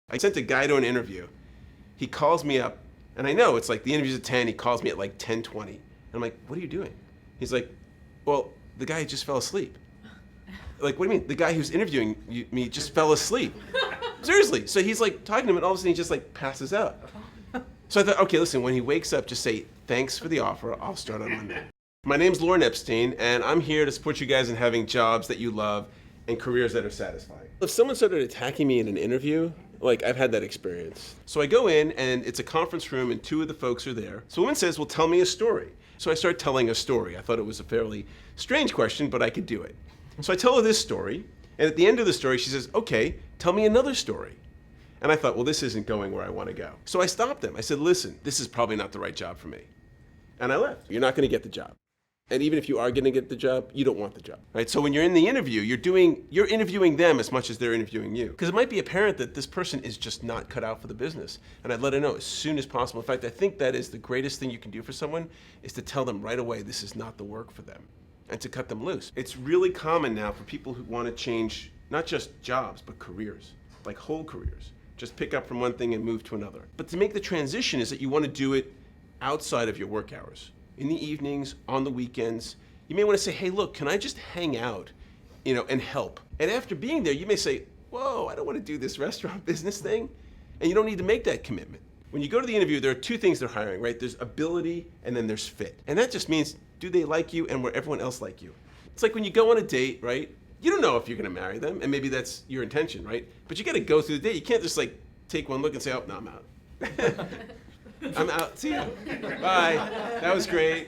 I sent a guy to an interview. He calls me up, and I know it's like the interview's at 10, he calls me at like 10:20. And I'm like, what are you doing? He's like, well, the guy just fell asleep. Like, what do you mean? The guy who's interviewing me just fell asleep. Seriously. So he's like talking to him, and all of a sudden he just like passes out. So I thought, okay, listen, when he wakes up, just say, thanks for the offer, I'll start on Monday. My name's Lorne Epstein, and I'm here to support you guys in having jobs that you love and careers that are satisfying. If someone started attacking me in an interview, like I've had that experience. So I go in, and it's a conference room, and two of the folks are there. So a woman says, well, tell me a story. So I start telling a story. I thought it was a fairly strange question, but I could do it. So I tell her this story, and at the end of the story, she says, okay, tell me another story. And I thought, well, this isn't going where I want to go. So I stopped them. I said, listen, this is probably not the right job for me. And I left. You're not going to get the job. And even if you are going to get the job, you don't want the job, right? So when you're in the interview, you're interviewing them as much as they're interviewing you. Because it might be apparent that this person is just not cut out for the business. And I'd let her know as soon as possible. In fact, I think that is the greatest thing you can do for someone, is to tell them right away this is not the work for them, and to cut them loose. It's really common now for people who want to change not just jobs, but careers, like whole careers. Just pick up from one thing and move to another. But to make the transition is that you want to do it outside of your work hours. In the evenings, on the weekends. You may want to say, hey, look, can I just hang out, and help? And after being there, you may say, whoa, I don't want to do this restaurant business thing. And you don't need to make that commitment. When you go to the interview, there are two things they're hiring, right? There's ability, and then there's fit. And that just means, do they like you, and will everyone else like you? It's like when you go on a date, right? You don't know if you're going to marry them, and maybe that's your intention, right? But you got to go through the date. You can't just like take one look and say, oh, no, I'm out. I'm out. See you. Bye. That was great.